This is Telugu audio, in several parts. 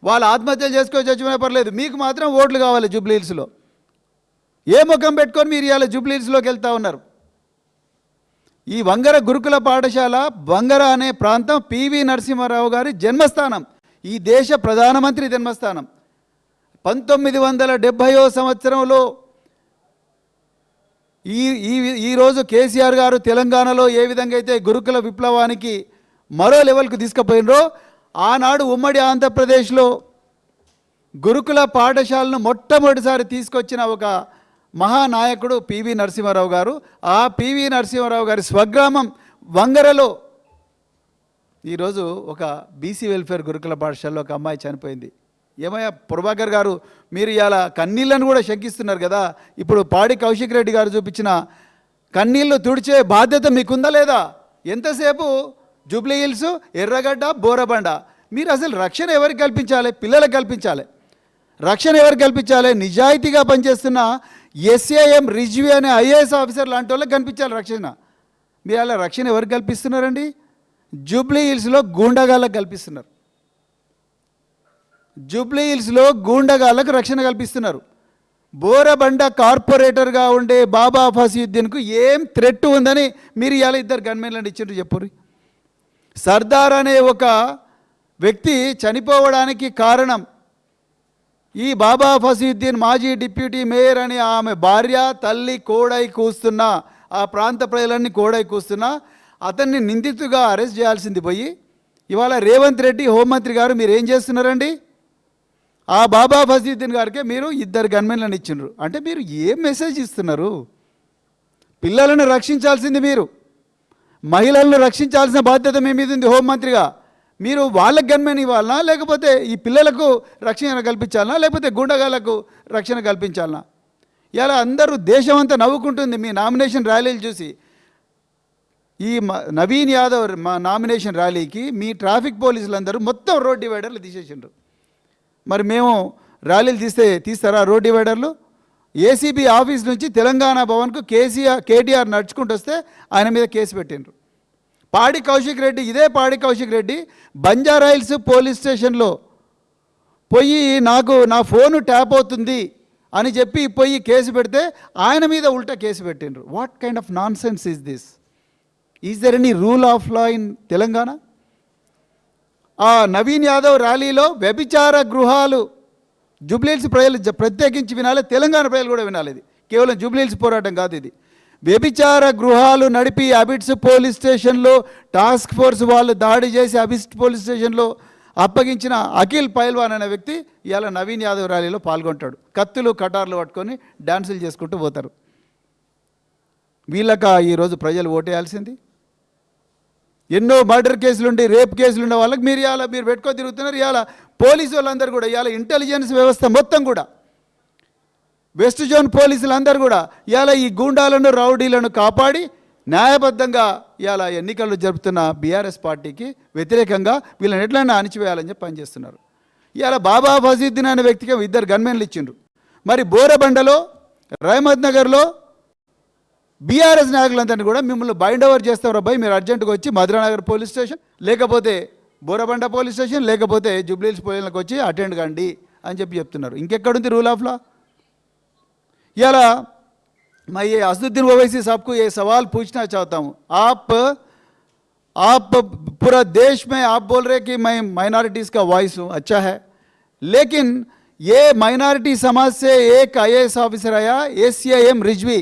వాళ్ళు ఆత్మహత్యలు చేసుకొని చచ్చిపోయినా పర్లేదు, మీకు మాత్రం ఓట్లు కావాలి జూబ్లీ హిల్స్లో. ఏ ముఖం పెట్టుకొని మీరు ఇవాళ జూబ్లీ హిల్స్లోకి వెళ్తూ ఉన్నారు? ఈ వంగర గురుకుల పాఠశాల, వంగర అనే ప్రాంతం పివి నరసింహారావు గారి జన్మస్థానం, ఈ దేశ ప్రధానమంత్రి జన్మస్థానం. 1970వ సంవత్సరంలో ఈరోజు కేసీఆర్ గారు తెలంగాణలో ఏ విధంగా అయితే గురుకుల విప్లవానికి మరో లెవెల్కు తీసుకుపోయినరో, ఆనాడు ఉమ్మడి ఆంధ్రప్రదేశ్లో గురుకుల పాఠశాలను మొట్టమొదటిసారి తీసుకొచ్చిన ఒక మహానాయకుడు పివి నరసింహారావు గారు. ఆ పివి నరసింహారావు గారి స్వగ్రామం వంగరలో ఈరోజు ఒక బీసీ వెల్ఫేర్ గురుకుల పాఠశాలలో ఒక అమ్మాయి చనిపోయింది. ఏమయ్యా ప్రభాకర్ గారు, మీరు ఇవాళ కన్నీళ్ళను కూడా శంకిస్తున్నారు కదా. ఇప్పుడు పాడి కౌశిక్ రెడ్డి గారు చూపించిన కన్నీళ్ళు తుడిచే బాధ్యత మీకుందా లేదా? ఎంతసేపు జూబ్లీ హిల్స్, ఎర్రగడ్డ, బోరబండ. మీరు అసలు రక్షణ ఎవరికి కల్పించాలి? పిల్లలకు కల్పించాలి. రక్షణ ఎవరికి కల్పించాలి? నిజాయితీగా పనిచేస్తున్న ఎస్ఏఎం రిజ్వీ అనే ఐఏఎస్ ఆఫీసర్ లాంటి వాళ్ళకి కల్పించాలి రక్షణ. మీరు అలా రక్షణ ఎవరికి కల్పిస్తున్నారండి? జూబ్లీ హిల్స్లో గూండాగాళ్ళకు కల్పిస్తున్నారు. జూబ్లీ హిల్స్లో గూండాగాళ్ళకు రక్షణ కల్పిస్తున్నారు. బోరబండ కార్పొరేటర్గా ఉండే బాబా ఫసీయుద్దీన్కు ఏం థ్రెట్ ఉందని మీరు ఇలా ఇద్దరు గన్మెన్లను ఇచ్చిండ్రు చెప్పుర్రి. సర్దార్ అనే ఒక వ్యక్తి చనిపోవడానికి కారణం ఈ బాబా ఫసీయుద్దీన్ మాజీ డిప్యూటీ మేయర్ అని ఆమె భార్య, తల్లి కోడై కూస్తున్నా, ఆ ప్రాంత ప్రజలన్నీ కోడై కూస్తున్నా అతన్ని నిందితుగా అరెస్ట్ చేయాల్సింది పోయి ఇవాళ రేవంత్ రెడ్డి హోంమంత్రి గారు మీరు ఏం చేస్తున్నారండి? ఆ బాబా ఫసీయుద్దీన్ గారికే మీరు ఇద్దరు గన్మెన్లను ఇచ్చిండ్రు. అంటే మీరు ఏం మెసేజ్ ఇస్తున్నారు? పిల్లలను రక్షించాల్సింది మీరు, మహిళలను రక్షించాల్సిన బాధ్యత మీ మీద ఉంది హోంమంత్రిగా. మీరు వాళ్ళకి గన్మెన్ ఇవ్వాలనా, లేకపోతే ఈ పిల్లలకు రక్షణ కల్పించాలనా, లేకపోతే గుండగాలకు రక్షణ కల్పించాలనా? ఇలా అందరూ దేశమంతా నవ్వుకుంటుంది మీ నామినేషన్ ర్యాలీలు చూసి. ఈ నవీన్ యాదవ్ మా నామినేషన్ ర్యాలీకి మీ ట్రాఫిక్ పోలీసులు అందరూ మొత్తం రోడ్ డివైడర్లు తీసేసిండ్రు. మరి మేము ర్యాలీలు తీస్తారా రోడ్ డివైడర్లు? ఏసీబీ ఆఫీస్ నుంచి తెలంగాణ భవన్కు కేటీఆర్ నడుచుకుంటూ వస్తే ఆయన మీద కేసు పెట్టిండ్రు. పాడి కౌశిక్ రెడ్డి, ఇదే పాడి కౌశిక్ రెడ్డి బంజారాహిల్స్ పోలీస్ స్టేషన్లో పోయి నా ఫోను ట్యాప్ అవుతుంది అని చెప్పి పోయి కేసు పెడితే ఆయన మీద ఉల్టా కేసు పెట్టిండ్రు. What kind of nonsense is this? Is there any rule of law in Telangana? ఆ నవీన్ యాదవ్ ర్యాలీలో వ్యభిచార గృహాలు, జూబ్లీహిల్స్ ప్రజలు ప్రత్యేకించి వినాలి, తెలంగాణ ప్రజలు కూడా వినాలి. ఇది కేవలం జూబ్లీహిల్స్ పోరాటం కాదు. ఇది వ్యభిచార గృహాలు నడిపి అబిడ్స్ పోలీస్ స్టేషన్లో టాస్క్ ఫోర్స్ వాళ్ళు దాడి చేసి అబిడ్స్ పోలీస్ స్టేషన్లో అప్పగించిన అఖిల్ పైల్వాన్ అనే వ్యక్తి ఇవాళ నవీన్ యాదవ్ ర్యాలీలో పాల్గొంటాడు. కత్తులు కటార్లు పట్టుకొని డాన్సులు చేసుకుంటూ పోతారు. వీళ్ళక ఈరోజు ప్రజలు ఓటేయాల్సింది. ఎన్నో మర్డర్ కేసులుండి, రేప్ కేసులుండే వాళ్ళకి మీరు పెట్టుకొని తిరుగుతున్నారు. ఇవాళ పోలీసు వాళ్ళందరూ కూడా, ఇవాళ ఇంటెలిజెన్స్ వ్యవస్థ మొత్తం కూడా, వెస్ట్ జోన్ పోలీసులందరూ కూడా ఇవాళ ఈ గూండాలను, రౌడీలను కాపాడి న్యాయబద్ధంగా ఇవాళ ఎన్నికలు జరుపుతున్న బీఆర్ఎస్ పార్టీకి వ్యతిరేకంగా వీళ్ళని ఎట్లయినా అణిచివేయాలని చెప్పి పనిచేస్తున్నారు. ఇవాళ బాబా ఫసీయుద్దీన్ అనే వ్యక్తికి ఇద్దరు గన్మెన్లు ఇచ్చిండ్రు. మరి బోరబండలో, రహమత్ నగర్లో బీఆర్ఎస్ నాయకులందరినీ కూడా మిమ్మల్ని బైండ్ ఓవర్ చేస్తారు. అబ్బాయి మీరు అర్జెంటుగా వచ్చి మధురానగర్ పోలీస్ స్టేషన్, లేకపోతే బోరబండ పోలీస్ స్టేషన్, లేకపోతే జూబ్లీహిల్స్ పోలీసులకు వచ్చి అటెండ్ కండి అని చెప్పి చెప్తున్నారు. ఇంకెక్కడుంది రూల్ ఆఫ్ లా? याला मैं ये असदुद्दीन ओवैसी साहब को ये सवाल पूछना चाहता हूँ. आप पूरा देश में आप बोल रहे कि मैं माइनॉरिटीज़ का वॉइस हूँ, अच्छा है, लेकिन ये माइनॉरिटी समाज से एक आईएएस ऑफिसर आया, एसएएम रिजवी,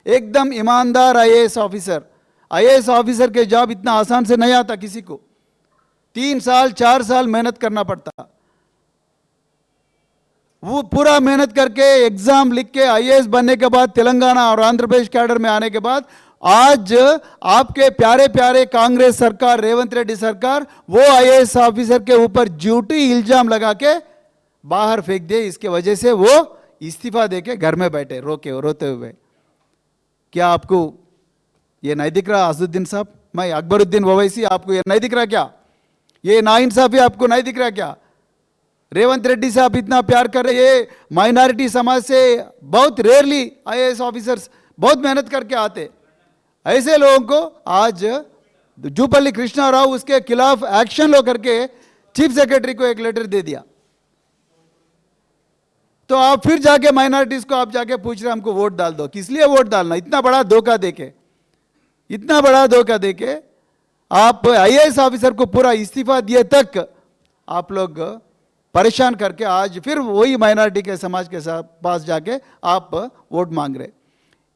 एकदम ईमानदार आईएएस ऑफिसर. आईएएस ऑफिसर के जॉब इतना आसान से नहीं आता किसी को. 3 साल 4 साल मेहनत करना पड़ता. वो पूरा मेहनत करके एग्जाम लिख के आईएएस बनने के बाद तेलंगाना और आंध्र प्रदेश कैडर में आने के बाद आज आपके प्यारे प्यारे कांग्रेस सरकार, रेवंत रेड्डी सरकार, वो आईएएस ऑफिसर के ऊपर झूठी इल्जाम लगा के बाहर फेंक दे. इसके वजह से वो इस्तीफा देके घर में बैठे रोते हुए. क्या आपको ये नहीं दिख रहा असदुद्दीन साहब? मैं अकबरुद्दीन ओवैसी, आपको ये नहीं दिख रहा क्या? ये नाइंसाफी आपको नहीं दिख रहा क्या? रेवंत रेड्डी साहब इतना प्यार कर रहे हैं. माइनॉरिटी समाज से बहुत रेयरली आईएएस ऑफिसर्स बहुत मेहनत करके आते. ऐसे लोगों को आज जूपल्ली कृष्णा राव उसके खिलाफ एक्शन लो करके चीफ सेक्रेटरी को एक लेटर दे दिया. तो आप फिर जाके माइनॉरिटीज को आप जाके पूछ रहे हमको वोट डाल दो। किस लिए वोट डालना? इतना बड़ा धोखा देके, इतना बड़ा धोखा देके आप आईएएस ऑफिसर को पूरा इस्तीफा दिए तक आप लोग परेशान करके आज फिर वही माइनॉरिटी के समाज के साथ पास जाके आप वोट मांग रहे।